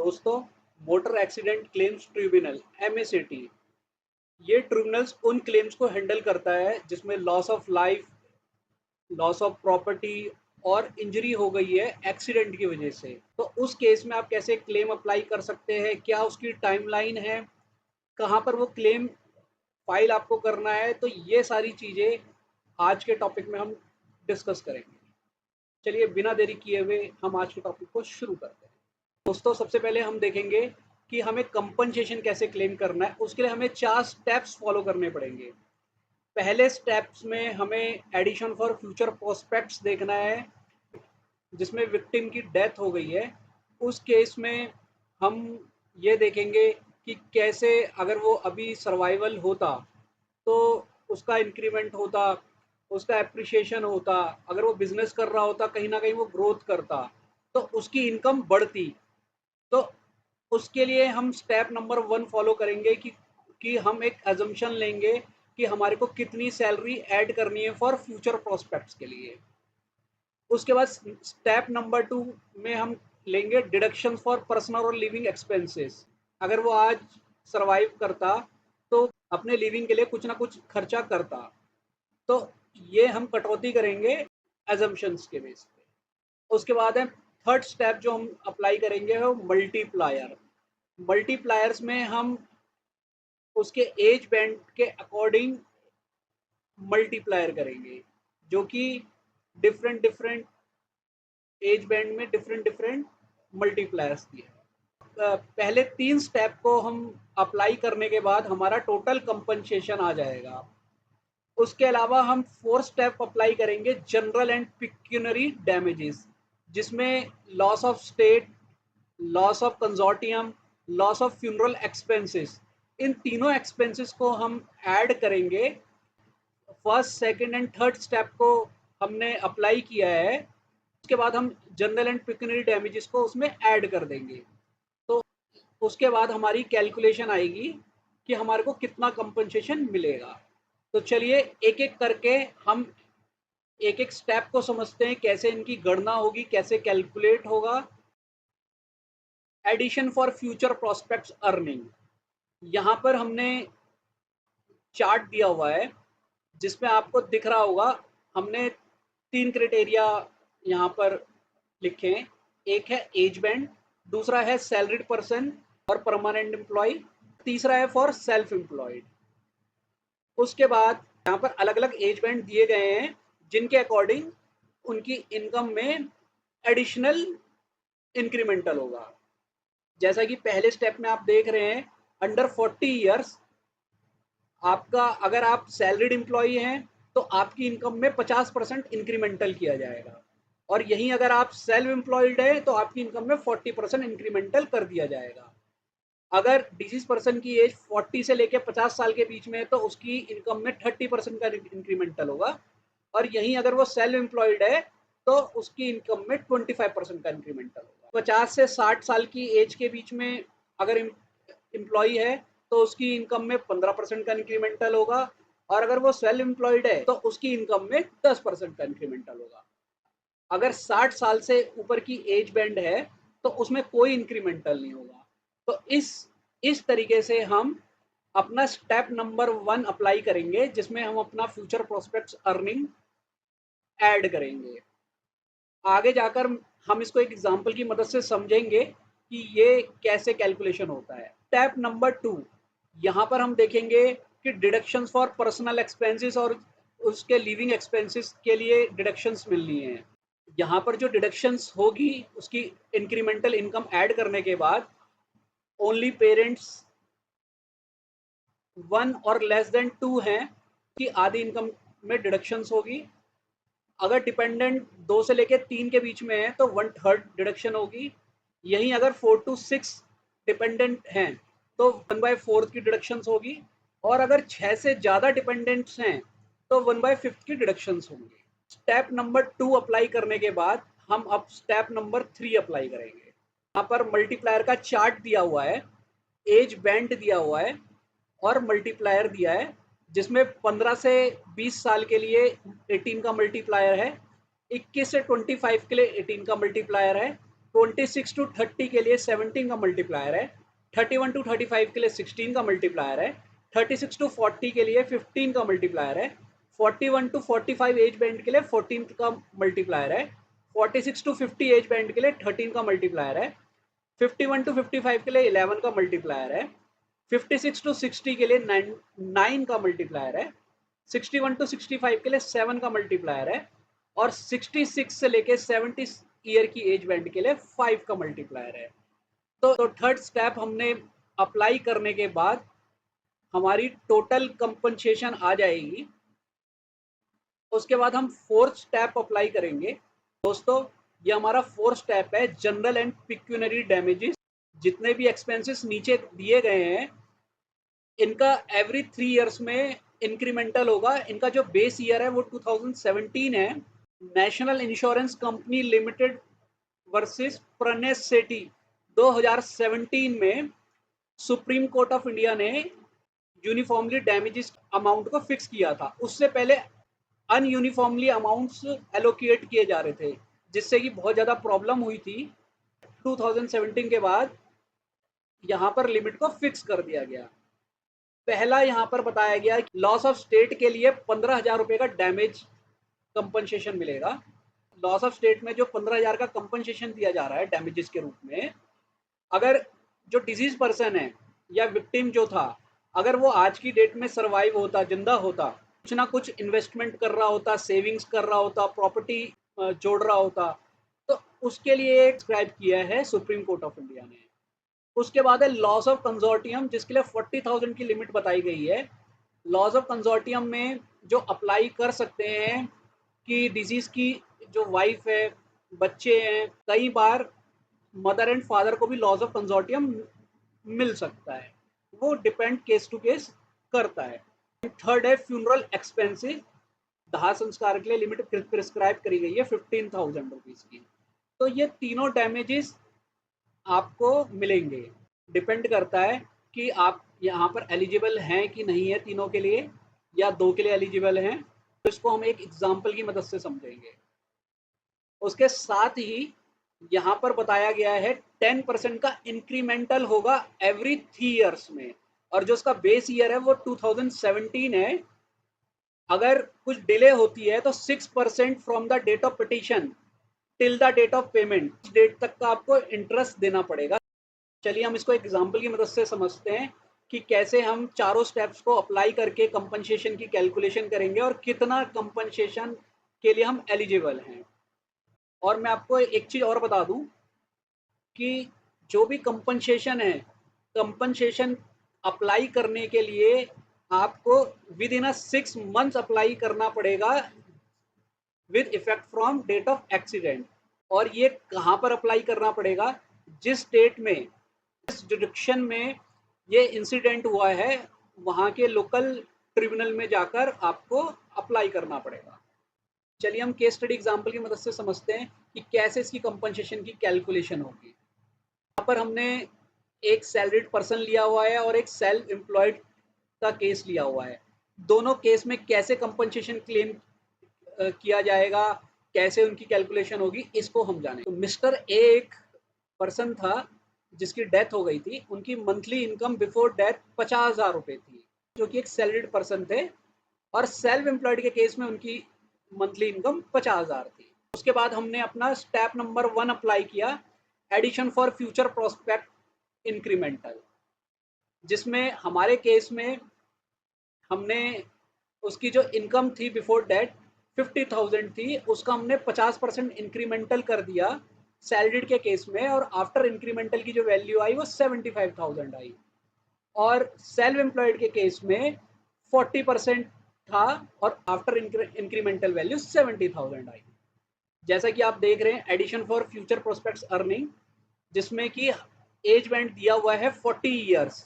दोस्तों, motor accident claims tribunal MACT ये tribunals उन क्लेम्स को हैंडल करता है जिसमें loss of life, loss of property और इंजरी हो गई है एक्सीडेंट की वजह से। तो उस केस में आप कैसे क्लेम अप्लाई कर सकते हैं, क्या उसकी टाइमलाइन है, कहाँ पर वो क्लेम फाइल आपको करना है, तो ये सारी चीज़ें आज के टॉपिक में हम डिस्कस करेंगे। चलिए बिना देरी किए हुए हम आज के टॉपिक को शुरू करते हैं। दोस्तों, सबसे पहले हम देखेंगे कि हमें कंपनसेशन कैसे क्लेम करना है। उसके लिए हमें 4 स्टेप्स फॉलो करने पड़ेंगे। पहले स्टेप्स में हमें एडिशन फॉर फ्यूचर प्रोस्पेक्ट्स देखना है, जिसमें विक्टिम की डेथ हो गई है। उस केस में हम ये देखेंगे कि कैसे अगर वो अभी सर्वाइवल होता तो उसका इंक्रीमेंट होता, उसका एप्रिसिएशन होता, अगर वो बिजनेस कर रहा होता कहीं ना कहीं वो ग्रोथ करता तो उसकी इनकम बढ़ती। तो उसके लिए हम स्टेप नंबर 1 फॉलो करेंगे कि हम एक एजम्पशन लेंगे कि हमारे को कितनी सैलरी ऐड करनी है फॉर फ्यूचर प्रोस्पेक्ट्स के लिए। उसके बाद स्टेप नंबर 2 में हम लेंगे डिडक्शन फॉर पर्सनल और लिविंग एक्सपेंसेस। अगर वो आज सरवाइव करता तो अपने लिविंग के लिए कुछ ना कुछ खर्चा करता, तो ये हम कटौती करेंगे एजम्पशंस के बेस पे। उसके बाद है थर्ड स्टेप जो हम अप्लाई करेंगे वो मल्टीप्लायर। मल्टीप्लायर्स में हम उसके एज बैंड के अकॉर्डिंग मल्टीप्लायर करेंगे, जो कि डिफरेंट डिफरेंट एज बैंड में डिफरेंट डिफरेंट मल्टीप्लायर्स दिए हैं। पहले 3 स्टेप को हम अप्लाई करने के बाद हमारा टोटल कंपनसेशन आ जाएगा। उसके अलावा हम 4 स्टेप अप्लाई करेंगे जनरल एंड पिक्यूनरी डैमेजेस, जिसमें loss of state, loss of consortium, loss of funeral expenses, इन तीनों एक्सपेंसेस को हम ऐड करेंगे। First, second and third step को हमने अप्लाई किया है, उसके बाद हम जनरल एंड पिक्यूनरी डैमेजेस को उसमें ऐड कर देंगे। तो उसके बाद हमारी कैलकुलेशन आएगी कि हमारे को कितना कंपनसेशन मिलेगा। तो चलिए एक एक करके हम एक एक स्टेप को समझते हैं, कैसे इनकी गणना होगी, कैसे कैलकुलेट होगा। Addition for future prospects earning, यहाँ पर हमने चार्ट दिया हुआ है जिसमें आपको दिख रहा होगा। हमने 3 क्राइटेरिया यहाँ पर लिखे हैं। एक है एज बैंड, दूसरा है सैलरीड पर्सन और परमानेंट एम्प्लॉय, तीसरा है फॉर सेल्फ एम्प्लॉयड। उसके बाद यहाँ पर अलग अलग एज बैंड दिए गए हैं जिनके अकॉर्डिंग उनकी इनकम में एडिशनल इंक्रीमेंटल होगा। जैसा कि पहले स्टेप में आप देख रहे हैं, अंडर 40 ईयर्स आपका, अगर आप सैलरीड एम्प्लॉई हैं तो आपकी इनकम में 50% इंक्रीमेंटल किया जाएगा, और यहीं अगर आप सेल्फ एम्प्लॉयड है तो आपकी इनकम में 40% इंक्रीमेंटल कर दिया जाएगा। अगर डिजीज पर्सन की एज 40 से लेकर 50 साल के बीच में है तो उसकी इनकम में 30% का इंक्रीमेंटल होगा, और यहीं अगर वो सेल्फ एम्प्लॉयड है तो उसकी इनकम में 25% का इंक्रीमेंटल होगा। 50 से 60 साल की एज के बीच में अगर एम्प्लॉय है तो उसकी इनकम में 15% का इंक्रीमेंटल होगा, और अगर वो सेल्फ एम्प्लॉयड है तो उसकी इनकम में 10% का इंक्रीमेंटल होगा। अगर 60 साल से ऊपर की एज बैंड है तो उसमें कोई इंक्रीमेंटल नहीं होगा। तो इस तरीके से हम अपना स्टेप नंबर 1 अप्लाई करेंगे, जिसमें हम अपना फ्यूचर प्रोस्पेक्ट्स अर्निंग ऐड करेंगे। आगे जाकर हम इसको एक एग्जांपल की मदद से समझेंगे कि ये कैसे कैलकुलेशन होता है। स्टेप नंबर 2, यहाँ पर हम देखेंगे कि डिडक्शंस फॉर पर्सनल एक्सपेंसेस और उसके लिविंग एक्सपेंसेस के लिए डिडक्शंस मिलनी है। यहाँ पर जो डिडक्शंस होगी उसकी इंक्रीमेंटल इनकम ऐड करने के बाद ओनली पेरेंट्स 1 और लेस देन 2 हैं कि आधी इनकम में डिडक्शंस होगी। अगर डिपेंडेंट 2 से लेकर 3 के बीच में है तो 1/3 डिडक्शन होगी। यहीं अगर 4 to 6 डिपेंडेंट हैं तो 1/4 की डिडक्शंस होगी, और अगर 6 से ज़्यादा डिपेंडेंट्स हैं तो 1/5 की डिडक्शंस होंगी। स्टेप नंबर 2 अप्लाई करने के बाद हम अब स्टेप नंबर 3 अप्लाई करेंगे। यहाँ पर मल्टीप्लायर का चार्ट दिया हुआ है, एज बैंड दिया हुआ है और मल्टीप्लायर दिया है, जिसमें 15 से 20 साल के लिए 18 का मल्टीप्लायर है, 21 से 25 के लिए 18 का मल्टीप्लायर है, 26 टू 30 के लिए 17 का मल्टीप्लायर है, 31 टू 35 के लिए 16 का मल्टीप्लायर है, 36 टू 40 के लिए 15 का मल्टीप्लायर है, 41 टू 45 एज बैंड के लिए 14 का मल्टीप्लायर है, 46 टू 50 एज बैंड के लिए 13 का मल्टीप्लायर है, 51 टू 55 के लिए 11 का मल्टीप्लायर है, 56 टू 60 के लिए 9 का मल्टीप्लायर है, 61 टू 65 के लिए 7 का मल्टीप्लायर है, और 66 से लेके 70 ईयर की एज बैंड के लिए 5 का मल्टीप्लायर है। तो थर्ड स्टेप हमने अप्लाई करने के बाद हमारी टोटल कंपनसेशन आ जाएगी। उसके बाद हम फोर्थ स्टेप अप्लाई करेंगे। दोस्तों, ये हमारा फोर्थ स्टेप है, जनरल एंड पिक्यूनरी डैमेजेस। जितने भी एक्सपेंसेस नीचे दिए गए हैं, इनका एवरी 3 इयर्स में इंक्रीमेंटल होगा। इनका जो बेस ईयर है वो 2017 है। National Insurance Company Limited versus Pranay Sethi 2017 में सुप्रीम कोर्ट ऑफ इंडिया ने यूनिफॉर्मली डैमेजेस अमाउंट को फिक्स किया था। उससे पहले अनयूनिफॉर्मली अमाउंट्स एलोकेट किए जा रहे थे, जिससे कि बहुत ज़्यादा प्रॉब्लम हुई थी। 2017 के बाद यहाँ पर लिमिट को फिक्स कर दिया गया। पहला यहाँ पर बताया गया कि लॉस ऑफ स्टेट के लिए 15,000 रुपये का डैमेज कंपनसेशन मिलेगा। लॉस ऑफ स्टेट में जो 15,000 का कंपनसेशन दिया जा रहा है डैमेजेस के रूप में, अगर जो डिजीज पर्सन है या विक्टिम जो था, अगर वो आज की डेट में सर्वाइव होता, जिंदा होता, कुछ ना कुछ इन्वेस्टमेंट कर रहा होता, सेविंग्स कर रहा होता, प्रॉपर्टी जोड़ रहा होता, तो उसके लिए एक प्रिस्क्राइब किया है सुप्रीम कोर्ट ऑफ इंडिया ने। उसके बाद है लॉस ऑफ कंसोर्टियम, जिसके लिए 40,000 की लिमिट बताई गई है। लॉस ऑफ कंसोर्टियम में जो अप्लाई कर सकते हैं कि डिजीज की जो वाइफ है, बच्चे हैं, कई बार मदर एंड फादर को भी लॉस ऑफ कंसोर्टियम मिल सकता है। वो डिपेंड केस टू केस करता है। थर्ड है फ्यूनरल एक्सपेंसेस। दाह संस्कार के लिए लिमिट प्रिस्क्राइब करी गई है 15,000 रुपीज की। तो ये तीनों डैमेजेस आपको मिलेंगे। डिपेंड करता है कि आप यहाँ पर एलिजिबल हैं कि नहीं है तीनों के लिए, या दो के लिए एलिजिबल हैं। तो इसको हम एक एग्जाम्पल की मदद से समझेंगे। उसके साथ ही यहाँ पर बताया गया है 10% का इंक्रीमेंटल होगा एवरी 3 इयर्स में, और जो उसका बेस ईयर है वो 2017 है। अगर कुछ डिले होती है तो 6% from the date of petition till the date of payment, उस डेट तक का आपको इंटरेस्ट देना पड़ेगा। चलिए हम इसको एग्जाम्पल की मदद से समझते हैं कि कैसे हम चारों स्टेप्स को अप्लाई करके कंपनसेशन की कैलकुलेशन करेंगे और कितना कंपनसेशन के लिए हम एलिजिबल हैं। और मैं आपको एक चीज़ और बता दूं कि जो भी कंपनसेशन है, कंपनसेशन अप्लाई करने के लिए आपको विद इन 6 मंथ्स अप्लाई करना पड़ेगा with effect from date of accident. और ये कहाँ पर अप्लाई करना पड़ेगा? जिस स्टेट में, जिस जुडिक्शन में ये इंसिडेंट हुआ है, वहाँ के लोकल ट्रिब्यूनल में जाकर आपको अप्लाई करना पड़ेगा। चलिए हम केस स्टडी एग्जाम्पल की मदद से समझते हैं कि कैसे इसकी कंपनसेशन की कैलकुलेशन होगी। यहाँ पर हमने एक सैलरीड पर्सन लिया हुआ है और एक सेल्फ एम्प्लॉयड का केस लिया हुआ है। दोनों केस में कैसे कंपनसेशन क्लेम किया जाएगा, कैसे उनकी कैलकुलेशन होगी, इसको हम जाने। तो मिस्टर ए एक पर्सन था जिसकी डेथ हो गई थी। उनकी मंथली इनकम बिफोर डेथ 50,000 रुपये थी, जो कि एक सैलरीड पर्सन थे, और सेल्फ एम्प्लॉयड के केस में उनकी मंथली इनकम 50,000 थी। उसके बाद हमने अपना स्टेप नंबर 1 अप्लाई किया, addition for future prospect incremental, जिसमें हमारे केस में हमने उसकी जो इनकम थी बिफोर डेट 50,000 थी, उसका हमने 50% इंक्रीमेंटल कर दिया सैलरीड के केस में, और आफ्टर इंक्रीमेंटल की जो वैल्यू आई वो 75,000 आई। और सेल्फ एम्प्लॉयड के केस में 40% था और आफ्टर इंक्रीमेंटल वैल्यू 70,000 आई। जैसा कि आप देख रहे हैं, addition for future prospects earning, जिसमें कि एज बैंड दिया हुआ है 40 ईयर्स,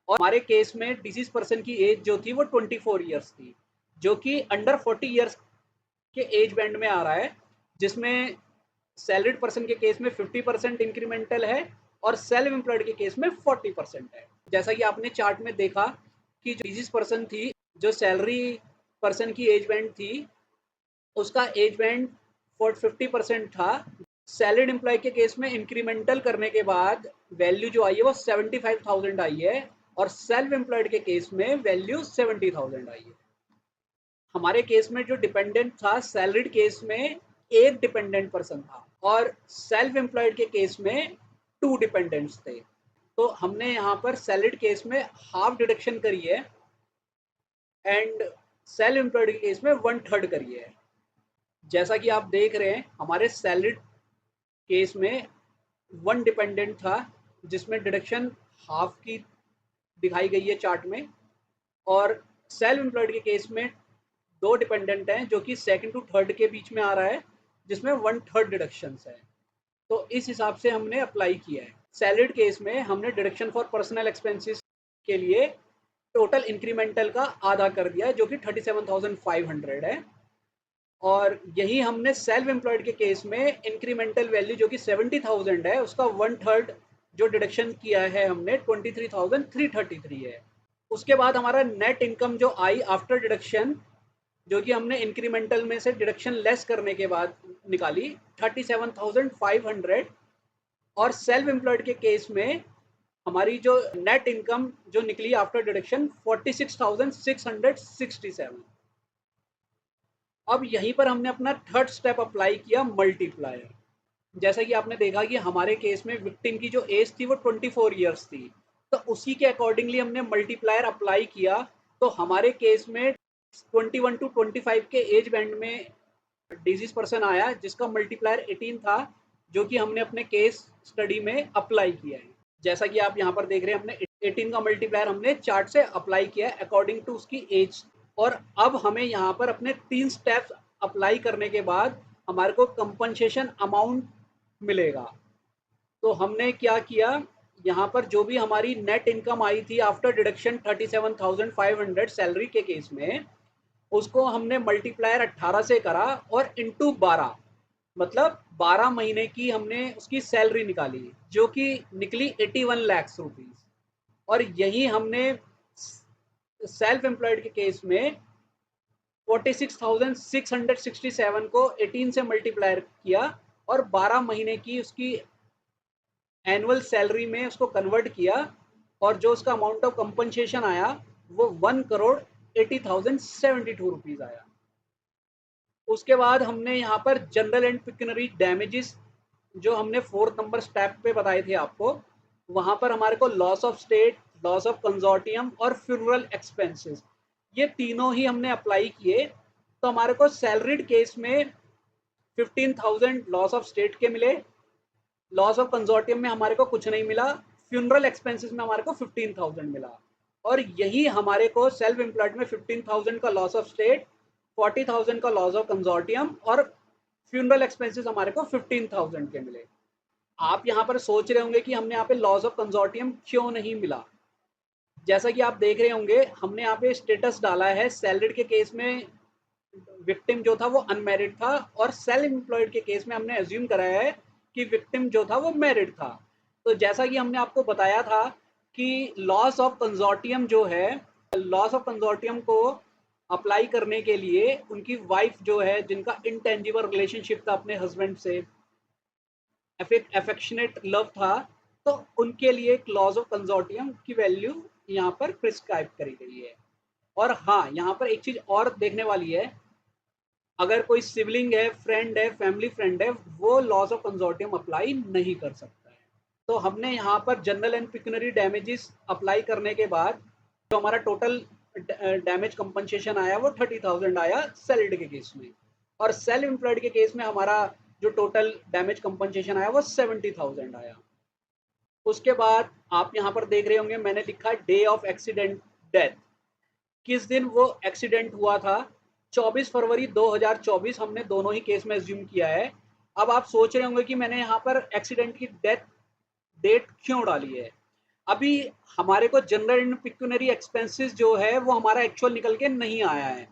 और हमारे केस में डिसीज पर्सन की एज जो थी वो 24 ईयर्स थी, जो कि अंडर 40 ईयर्स के एज बैंड में आ रहा है, जिसमें सैलरीड पर्सन के केस में 50% इंक्रीमेंटल है और सेल्फ एम्प्लॉयड के केस में 40% है। जैसा कि आपने चार्ट में देखा कि जो डिजीज पर्सन थी, जो सैलरी पर्सन की एज बैंड थी, उसका एज बैंड 50% था, सैलरीड एम्प्लॉय के केस में इंक्रीमेंटल करने के बाद वैल्यू जो आई है वो 75,000 आई है और सेल्फ एम्प्लॉयड के केस में वैल्यू 70,000 आई है। हमारे केस में जो डिपेंडेंट था सैलरीड केस में एक डिपेंडेंट पर्सन था और सेल्फ एम्प्लॉयड के केस में 2 डिपेंडेंट्स थे। तो हमने यहाँ पर सैलरीड केस में हाफ डिडक्शन करी है एंड सेल्फ एम्प्लॉयड के केस में 1/3 करी है। जैसा कि आप देख रहे हैं हमारे सैलरीड केस में 1 डिपेंडेंट था जिसमें डिडक्शन हाफ की दिखाई गई है चार्ट में और सेल्फ एम्प्लॉयड के केस में 2 डिपेंडेंट हैं जो कि सेकंड टू थर्ड के बीच में आ रहा है जिसमें 1/3 डिडक्शंस है। तो इस हिसाब से हमने अप्लाई किया है। सैलरीड केस में हमने डिडक्शन फॉर पर्सनल एक्सपेंसेस के लिए टोटल इंक्रीमेंटल का आधा कर दिया है जो कि 37,500 है और यही हमने सेल्फ एम्प्लॉयड के केस में इंक्रीमेंटल वैल्यू जो कि 70,000 है उसका 1/3 जो डिडक्शन किया है हमने 23,333 है। उसके बाद हमारा नेट इनकम जो आई आफ्टर डिडक्शन जो कि हमने इंक्रीमेंटल में से डिडक्शन लेस करने के बाद निकाली 37,500 और सेल्फ एम्प्लॉयड के केस में हमारी जो नेट इनकम जो निकली आफ्टर डिडक्शन 46,667। अब यहीं पर हमने अपना थर्ड स्टेप अप्लाई किया मल्टीप्लायर। जैसा कि आपने देखा कि हमारे केस में विक्टिम की जो एज थी वो 24 ईयर्स थी तो उसी के अकॉर्डिंगली हमने मल्टीप्लायर अप्लाई किया। तो हमारे केस में 21 टू 25 के एज बैंड में डिजीज पर्सन आया जिसका मल्टीप्लायर 18 था जो कि हमने अपने केस स्टडी में अप्लाई किया है। जैसा कि आप यहाँ पर देख रहे हैं हमने 18 का मल्टीप्लायर हमने चार्ट से अप्लाई किया है अकॉर्डिंग टू उसकी एज। और अब हमें यहाँ पर अपने 3 स्टेप्स अप्लाई करने के बाद हमारे को कंपनसेशन अमाउंट मिलेगा। तो हमने क्या किया यहाँ पर जो भी हमारी नेट इनकम आई थी आफ्टर डिडक्शन 37,500 सैलरी के केस में उसको हमने मल्टीप्लायर 18 से करा और इंटू 12 मतलब 12 महीने की हमने उसकी सैलरी निकाली जो कि निकली 81 लाख रुपीस। और यही हमने सेल्फ एम्प्लॉयड के केस में 46,667 को 18 से मल्टीप्लाई किया और 12 महीने की उसकी एनुअल सैलरी में उसको कन्वर्ट किया और जो उसका अमाउंट ऑफ कंपनसेशन आया वो 1,80,072 रुपीज आया। उसके बाद हमने यहाँ पर जनरल एंड पिक्यूनरी डैमेजेस जो हमने 4th नंबर स्टेप पे बताए थे आपको वहां पर हमारे को loss of state, loss of consortium और फ्यूनरल एक्सपेंसेस ये तीनों ही हमने अप्लाई किए। तो हमारे को सैलरीड केस में 15,000 लॉस ऑफ स्टेट के मिले, लॉस ऑफ कंसोर्टियम में हमारे को कुछ नहीं मिला, फ्यूनरल एक्सपेंसेस में हमारे को 15,000 मिला। और यही हमारे को सेल्फ एम्प्लॉयड में 15,000 का लॉस ऑफ स्टेट, 40,000 का लॉस ऑफ कंसोर्टियम और फ्यूनरल एक्सपेंसेस हमारे को 15,000 के मिले। आप यहाँ पर सोच रहे होंगे कि हमने यहाँ पे लॉस ऑफ कंसोर्टियम क्यों नहीं मिला। जैसा कि आप देख रहे होंगे हमने यहाँ पे स्टेटस डाला है सैलरीड के केस में विक्टिम जो था वो अनमैरिड था और सेल्फ एम्प्लॉयड के केस में हमने एज्यूम कराया है कि विक्टिम जो था वो मैरिड था। तो जैसा कि हमने आपको बताया था कि लॉस ऑफ कंसोर्टियम जो है लॉस ऑफ कंसोर्टियम को अप्लाई करने के लिए उनकी वाइफ जो है जिनका इनटेंजिबल रिलेशनशिप था अपने हस्बैंड से, अफेक्शनेट लव था, तो उनके लिए क्लॉज ऑफ कंसोर्टियम की वैल्यू यहाँ पर प्रिस्क्राइब करी गई है। और हाँ यहाँ पर एक चीज और देखने वाली है, अगर कोई सिबलिंग है, फ्रेंड है, फैमिली फ्रेंड है, वो लॉस ऑफ कंसोर्टियम अप्लाई नहीं कर सकता है। तो हमने यहाँ पर general and pecuniary damages apply करने के बाद जो हमारा टोटल डैमेज कंपनसेशन आया वो 30,000 आया सैलरीड के केस में और सेल्फ एम्प्लॉयड के केस में हमारा जो टोटल डैमेज कंपनसेशन आया वो 70,000 आया। उसके बाद आप यहाँ पर देख रहे होंगे मैंने लिखा डे ऑफ एक्सीडेंट डेथ, किस दिन वो एक्सीडेंट हुआ था। 24 फरवरी 2024 हमने दोनों ही केस में एज्यूम किया है। अब आप सोच रहे होंगे कि मैंने यहाँ पर एक्सीडेंट की डेथ डेट क्यों डाली है। अभी हमारे को जनरल एंड पिक्यूनरी एक्सपेंसेस जो है वो हमारा एक्चुअल निकल के नहीं आया है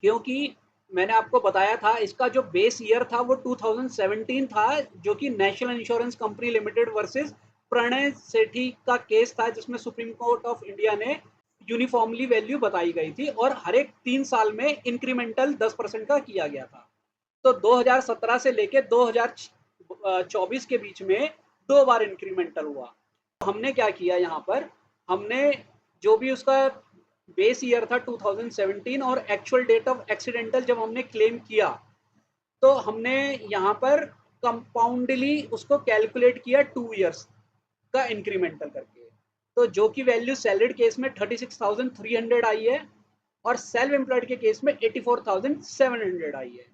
क्योंकि मैंने आपको बताया था इसका जो बेस ईयर था वो 2017 था जो कि National Insurance Company Limited versus Pranay Sethi का केस था जिसमें सुप्रीम कोर्ट ऑफ इंडिया ने यूनिफॉर्मली वैल्यू बताई गई थी और हर एक 3 साल में इंक्रीमेंटल 10% का किया गया था। तो 2017 से लेके 24 के बीच में 2 बार इंक्रीमेंटल हुआ। तो हमने क्या किया यहाँ पर, हमने जो भी उसका बेस ईयर था 2017 और एक्चुअल डेट ऑफ एक्सीडेंटल जब हमने क्लेम किया, तो हमने यहाँ पर कंपाउंडली उसको कैलकुलेट किया 2 इयर्स का इंक्रीमेंटल करके। तो जो कि वैल्यू सैलरीड केस में 36,300 आई है और सेल्फ एम्प्लॉयड के केस में 84,700 आई है।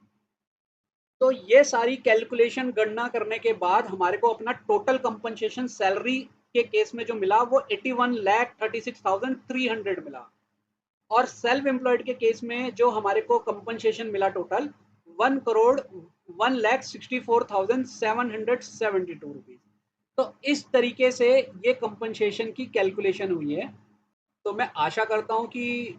तो ये सारी कैलकुलेशन गणना करने के बाद हमारे को अपना टोटल कंपनसेशन सैलरी के केस में जो मिला वो 81,36,300 मिला, और सेल्फ एम्प्लॉयड के केस में जो हमारे को कंपनसेशन मिला टोटल 1,01,64,772 रुपीज। तो इस तरीके से ये कंपनसेशन की कैलकुलेशन हुई है। तो मैं आशा करता हूँ कि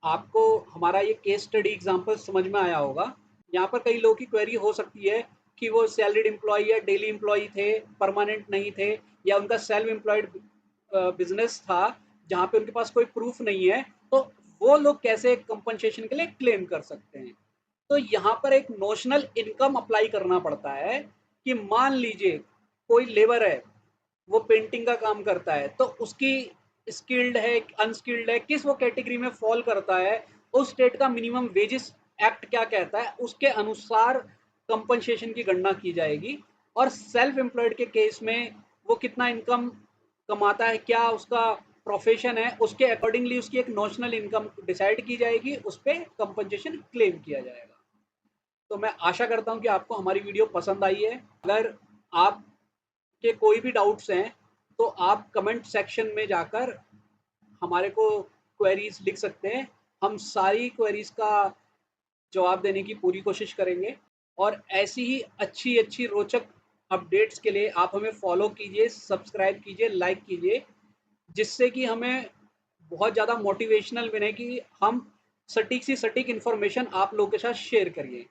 आपको हमारा ये केस स्टडी एग्जांपल समझ में आया होगा। यहाँ पर कई लोगों की क्वेरी हो सकती है कि वो सैलरीड एम्प्लॉय या डेली एम्प्लॉय थे, परमानेंट नहीं थे, या उनका सेल्फ एम्प्लॉयड बिजनेस था जहाँ पे उनके पास कोई प्रूफ नहीं है, तो वो लोग कैसे कंपनसेशन के लिए क्लेम कर सकते हैं। तो यहाँ पर एक नोशनल इनकम अप्लाई करना पड़ता है कि मान लीजिए कोई लेबर है, वो पेंटिंग का काम करता है, तो उसकी स्किल्ड है अनस्किल्ड है, किस वो कैटेगरी में फॉल करता है, उस स्टेट का मिनिमम वेजेस एक्ट क्या कहता है, उसके अनुसार कंपनसेशन की गणना की जाएगी। और सेल्फ एम्प्लॉयड के केस में वो कितना इनकम कमाता है, क्या उसका प्रोफेशन है, उसके अकॉर्डिंगली उसकी एक नॉशनल इनकम डिसाइड की जाएगी, उस पर कंपनसेशन क्लेम किया जाएगा। तो मैं आशा करता हूँ कि आपको हमारी वीडियो पसंद आई है। अगर आपके कोई भी डाउट्स हैं तो आप कमेंट सेक्शन में जाकर हमारे को क्वेरीज लिख सकते हैं। हम सारी क्वेरीज का जवाब देने की पूरी कोशिश करेंगे, और ऐसी ही अच्छी अच्छी रोचक अपडेट्स के लिए आप हमें फॉलो कीजिए, सब्सक्राइब कीजिए, लाइक कीजिए, जिससे कि हमें बहुत ज़्यादा मोटिवेशनल मिले कि हम सटीक सी सटीक इन्फॉर्मेशन आप लोगों के साथ शेयर करिए।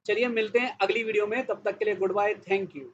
चलिए मिलते हैं अगली वीडियो में, तब तक के लिए गुड बाय, थैंक यू।